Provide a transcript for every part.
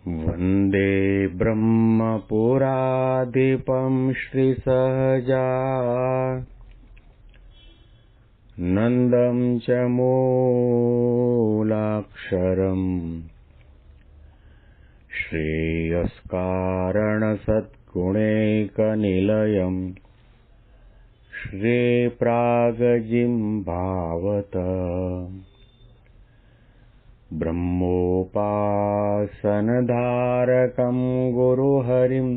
वन्दे ब्रह्मपुराधिपं श्रीसहजानन्दं च मूलाक्षरम् श्रेयस्कारणसद्गुणैकनिलयम् श्रीप्रागजिह्वावत ब्रह्मोपासनधारकं गुरुहरिं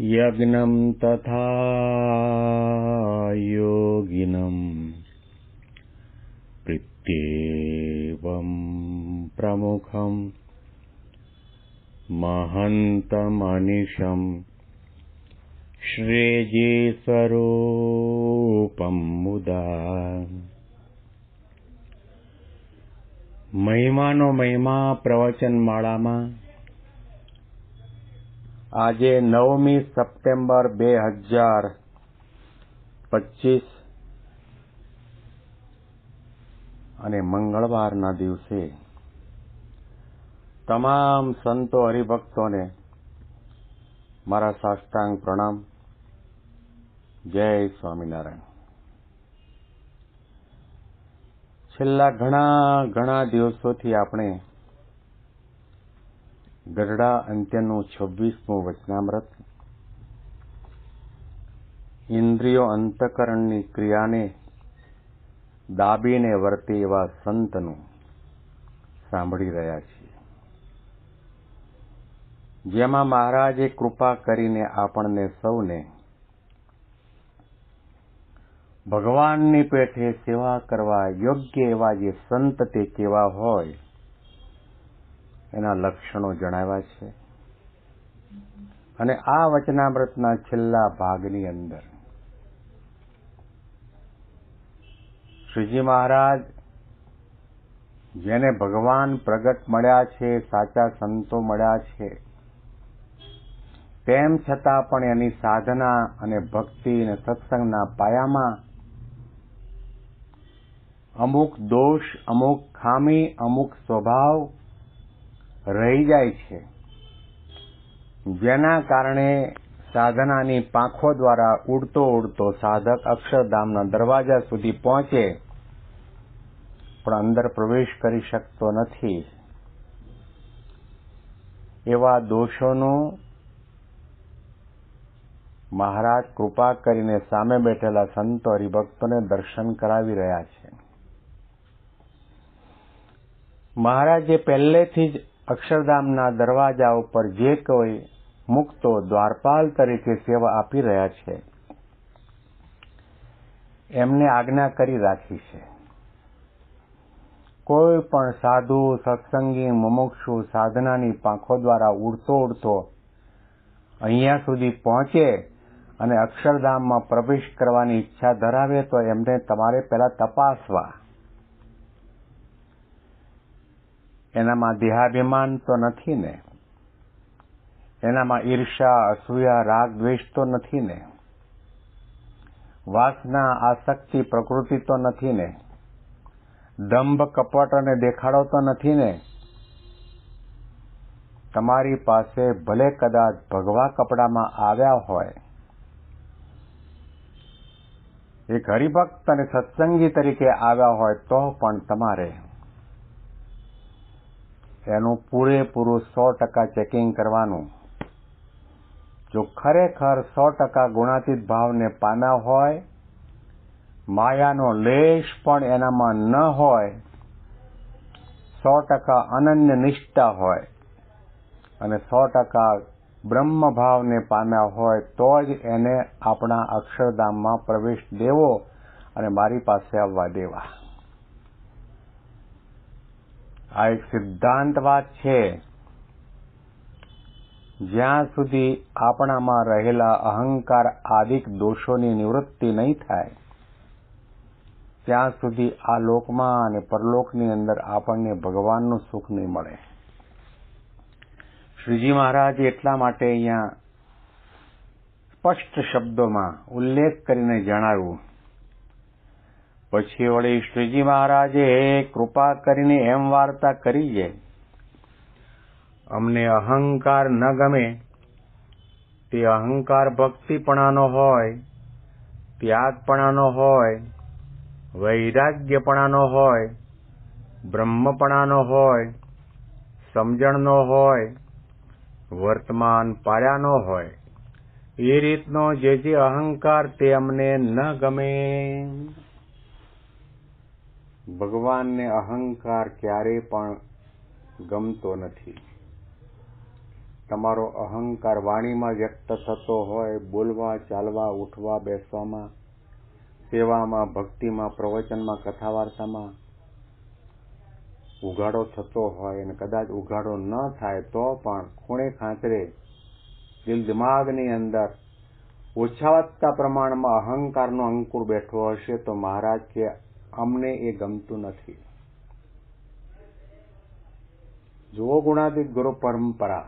यज्ञं तथा योगिनं प्रत्येवं प्रमुखं महन्तमनिशं श्रीजीस्वरूपं मुदा મહિમાનો મહિમા પ્રવચન માળામાં આજે 9મી સપ્ટેમ્બર 2025 અને મંગળવારના દિવસે તમામ સંતો હરિભક્તોને મારા સાષ્ટાંગ પ્રણામ. જય સ્વામિનારાયણ. છેલ્લા ઘણા દિવસોથી આપણે ગઢડા અંત્યનું 26મું વચનામૃત ઇન્દ્રિયો અંતઃકરણની ક્રિયાને દાબીને વર્તે એવા સંતનું સાંભળી રહ્યા છીએ, જેમાં મહારાજે કૃપા કરીને આપણને સૌને ભગવાનની પેઠે સેવા કરવા યોગ્ય એવા જે સંત તે કેવા હોય એના લક્ષણો જણાવ્યા છે. અને આ વચનામૃતના છેલ્લા ભાગની અંદર શ્રીજી મહારાજ જેને ભગવાન પ્રગટ મળ્યા છે, સાચા સંતો મળ્યા છે, તેમ છતાં પણ એની સાધના અને ભક્તિ અને સત્સંગના પાયામાં અમુક દોષ, અમુક ખામી, અમુક સ્વભાવ રહી જાય છે, જેના કારણે સાધનાની પાંખો દ્વારા ઉડતો સાધક અક્ષરધામના દરવાજા સુધી પહોંચે પણ અંદર પ્રવેશ કરી શકતો નથી. એવા દોષોનું મહારાજ કૃપા કરીને સામે બેઠેલા સંતો હરિભક્તોને દર્શન કરાવી રહ્યા છે. મહારાજે પહેલેથી જ અક્ષરધામના દરવાજા ઉપર જે કોઈ મુક્તો દ્વારપાલ તરીકે સેવા આપી રહ્યા છે એમને આજ્ઞા કરી રાખી છે. કોઈ પણ સાધુ, સત્સંગી, મુમુક્ષુ સાધનાની પાંખો દ્વારા ઉડતો અહીંયા સુધી પહોંચે અને અક્ષરધામમાં પ્રવેશ કરવાની ઈચ્છા ધરાવે તો એમને તમારે પહેલા તપાસવા. એનામાં દેહાભિમાન તો નથી ને? એનામાં ઈર્ષા, અસૂયા, રાગ, દ્વેષ તો નથી ને? વાસના, આસક્તિ, પ્રકૃતિ તો નથી ને? દંભ, કપટ અને દેખાડો તો નથી ને? તમારી પાસે ભલે કદાચ ભગવા કપડામાં આવ્યા હોય, એક હરિભક્ત અને સત્સંગી તરીકે આવ્યા હોય તો પણ તમારે એનું પૂરેપૂરું 100% ચેકિંગ કરવાનું. જો ખરેખર 100% ગુણાતીત ભાવને પામ્યા હોય, માયાનો લેશ પણ એનામાં ન હોય, 100% અનન્ય નિષ્ઠા હોય અને 100% બ્રહ્મ ભાવને પામ્યા હોય તો જ એને આપણા અક્ષરધામમાં પ્રવેશ દેવો અને મારી પાસે આવવા દેવા. આ એક સિદ્ધાંત વાત છે. જ્યાં સુધી આપણામાં રહેલા અહંકાર આદિક દોષોની નિવૃત્તિ નહીં થાય ત્યાં સુધી આ લોકમાં અને પરલોકની અંદર આપણને ભગવાનનું સુખ નહીં મળે. શ્રીજી મહારાજે એટલા માટે અહીંયા સ્પષ્ટ શબ્દોમાં ઉલ્લેખ કરીને જણાવ્યું. પછી વળી શ્રીજી મહારાજે કૃપા કરીને એમ વાર્તા કરી છે અમને અહંકાર ન ગમે, તે અહંકાર ભક્તિપણાનો હોય, ત્યાગપણાનો હોય, વૈરાગ્યપણાનો હોય, બ્રહ્મપણાનો હોય, સમજણનો હોય, વર્તમાન પાળ્યાનો હોય, એ રીતનો જે અહંકાર તે અમને ન ગમે. ભગવાનને અહંકાર ક્યારેય પણ ગમતો નથી. તમારો અહંકાર વાણીમાં વ્યક્ત થતો હોય, બોલવા, ચાલવા, ઉઠવા, બેસવામાં, સેવામાં, ભક્તિમાં, પ્રવચનમાં, કથા વાર્તામાં ઉઘાડો થતો હોય, અને કદાચ ઉઘાડો ન થાય તો પણ ખૂણે ખાંચરે દિલ દિમાગની અંદર ઓછા વધતા પ્રમાણમાં અહંકારનો અંકુર બેઠો હશે તો મહારાજ કે અમને એ ગમતું નથી. જુઓ ગુણાતીત ગુરુ પરંપરા,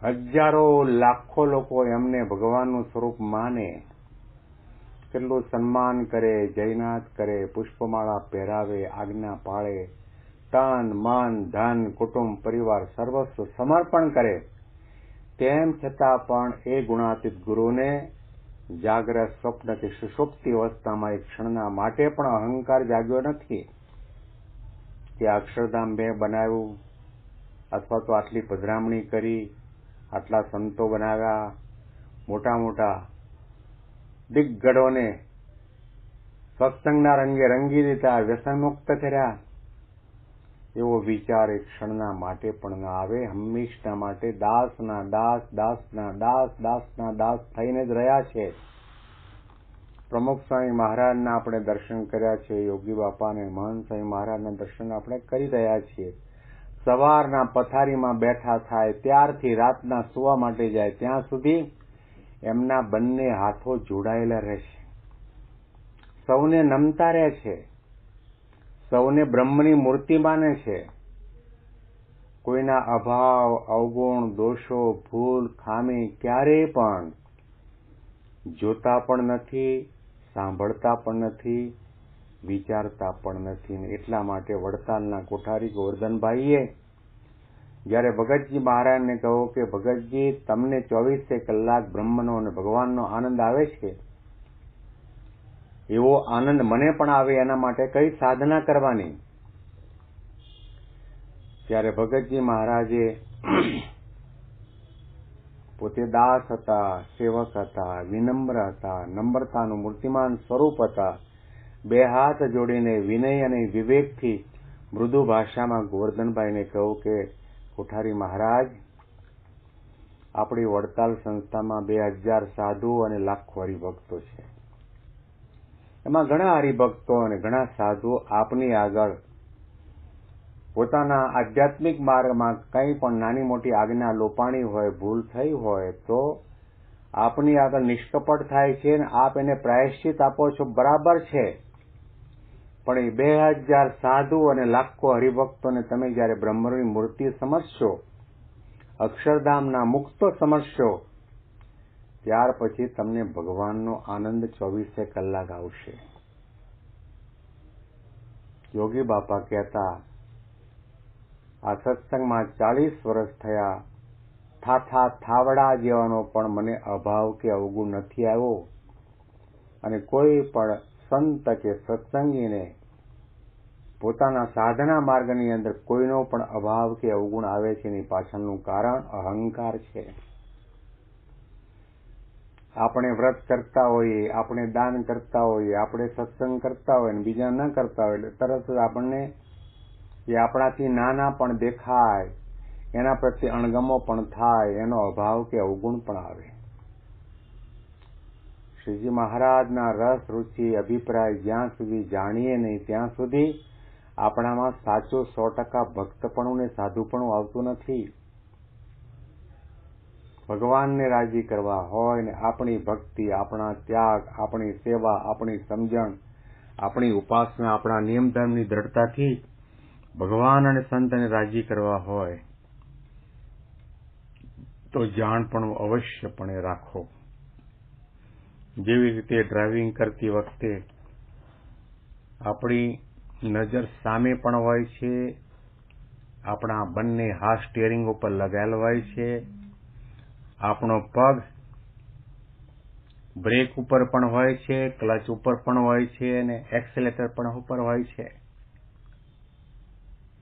હજારો લાખો લોકો એમને ભગવાનનું સ્વરૂપ માને, કેટલું સન્માન કરે, જયનાથ કરે, પુષ્પમાળા પહેરાવે, આજ્ઞા પાળે, તન મન ધન કુટુંબ પરિવાર સર્વસ્વ સમર્પણ કરે, તેમ છતાં પણ એ ગુણાતીત ગુરુને જાગ્રત, સ્વપ્ન કે સુષુપ્તિ અવસ્થામાં એક ક્ષણના માટે પણ અહંકાર જાગ્યો નથી કે અક્ષરધામ મેં બનાવ્યું, અથવા તો આટલી પધરામણી કરી, આટલા સંતો બનાવ્યા, મોટા મોટા દિગ્ગજોને સત્સંગના રંગે રંગી દીધા, વ્યસનમુક્ત કર્યા, એવો વિચાર એક ક્ષણના માટે પણ ન આવે. હંમેશના માટે દાસના દાસ, દાસના દાસ, દાસના દાસ થઈને જ રહ્યા છે. પ્રમુખ સ્વામી મહારાજના આપણે દર્શન કર્યા છે, યોગી બાપા અને મહંત સ્વામી મહારાજના દર્શન આપણે કરી રહ્યા છીએ. સવારના પથારીમાં બેઠા થાય ત્યારથી રાતના સુવા માટે જાય ત્યાં સુધી એમના બંને હાથો જોડાયેલા રહે છે. સૌને નમતા રહે છે, સૌને બ્રહ્મની મૂર્તિ માને છે. કોઈના અભાવ, અવગુણ, દોષો, ભૂલ, ખામી ક્યારેય પણ જોતા પણ નથી, સાંભળતા પણ નથી, વિચારતા પણ નથી. એટલા માટે વડતાલના કોઠારી ગોવર્ધનભાઈએ જ્યારે ભગતજી મહારાજને કહ્યું કે ભગતજી તમને 24 કલાક બ્રહ્મનો અને ભગવાનનો આનંદ આવે છે, એવો આનંદ મને પણ આવે, એના માટે કઈ સાધના કરવાની? ત્યારે ભગતજી મહારાજે પોતે દાસ હતા, સેવક હતા, વિનમ્ર હતા, નમ્રતાનું મૂર્તિમાન સ્વરૂપ હતા. બે હાથ જોડીને વિનય અને વિવેકથી મૃદુ ભાષામાં ગોવર્ધનભાઈને કહ્યું કે કોઠારી મહારાજ, આપણી વડતાલ સંસ્થામાં 2000 સાધુ અને લાખો હરિભક્તો છે. એમાં ઘણા હરિભક્તો અને ઘણા સાધુ આપની આગળ પોતાના આધ્યાત્મિક માર્ગમાં કંઈ પણ નાની મોટી આજ્ઞા લોપાણી હોય, ભૂલ થઈ હોય તો આપની આગળ નિષ્કપટ થાય છે અને આપ એને પ્રાયશ્ચિત આપો છો, બરાબર છે. પણ એ 2000 સાધુ અને લાખો હરિભક્તોને તમે જયારે બ્રહ્મની મૂર્તિ સમજશો, અક્ષરધામના મુક્તો સમજશો, ત્યાર પછી તમને ભગવાનનો આનંદ 24 કલાક આવશે. યોગી બાપા કહેતા, આ સત્સંગમાં 40 વર્ષ થયા, થાવડા જેવાનો પણ મને અભાવ કે અવગુણ નથી આવ્યો, અને કોઈ પણ સંત કે સત્સંગીને પોતાના સાધના માર્ગની અંદર કોઈનો પણ અભાવ કે અવગુણ આવે છે, એની પાછળનું કારણ અહંકાર છે. આપણે વ્રત કરતા હોઈએ, આપણે દાન કરતા હોઈએ, આપણે સત્સંગ કરતા હોઈએ અને બીજા ન કરતા હોય એટલે તરત જ આપણને એ આપણાથી નાના પણ દેખાય, એના પ્રત્યે અણગમો પણ થાય, એનો અભાવ કે અવગુણ પણ આવે. શ્રીજી મહારાજના રસ, રુચિ, અભિપ્રાય જ્યાં સુધી જાણીએ નહીં ત્યાં સુધી આપણામાં સાચું 100% ભક્તપણું ને સાધુપણું આવતું નથી. ભગવાનને રાજી કરવા હોય ને આપણી ભક્તિ, આપણા ત્યાગ, આપણી સેવા, આપણી સમજણ, આપણી ઉપાસના, આપણા નિયમ ધર્મની દ્રઢતાથી ભગવાન અને સંતને રાજી કરવા હોય તો જાણપણું અવશ્યપણે રાખો. જેવી રીતે ડ્રાઇવિંગ કરતી વખતે આપણી નજર સામે પણ હોય છે, આપણા બંને હાથ સ્ટીયરિંગ ઉપર લગાવેલ હોય છે. આપણો પગ બ્રેક ઉપર પણ હોય છે, ક્લચ ઉપર પણ હોય છે અને એક્સેલેટર પણ ઉપર હોય છે.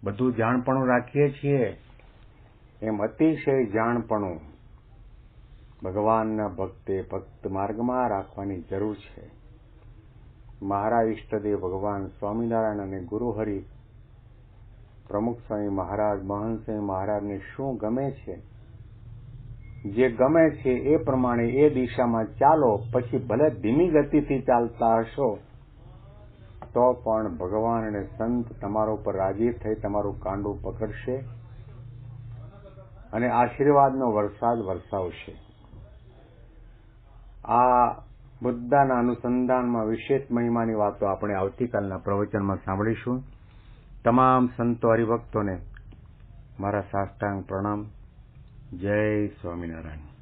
બધું જાણપણું રાખીએ છીએ એમ અતિશય જાણપણું ભગવાનના ભક્તે ભક્ત માર્ગમાં રાખવાની જરૂર છે. મારા ઈષ્ટદેવ ભગવાન સ્વામિનારાયણ અને ગુરુહરિ પ્રમુખ સ્વામી મહારાજ, મહંત સ્વામી મહારાજને શું ગમે છે, જે ગમે છે એ પ્રમાણે એ દિશામાં ચાલો. પછી ભલે ધીમી ગતિથી ચાલતા હશો તો પણ ભગવાન અને સંત તમારા ઉપર રાજી થઈ તમારું કાંડું પકડશે અને આશીર્વાદનો વરસાદ વરસાવશે. આ બુદ્ધના અનુસંધાનમાં વિશેષ મહિમાની વાતો આપણે આવતીકાલના પ્રવચનમાં સાંભળીશું. તમામ સંતો હરિભક્તોને મારા સાષ્ટાંગ પ્રણામ. જય સ્વામિનારાયણ.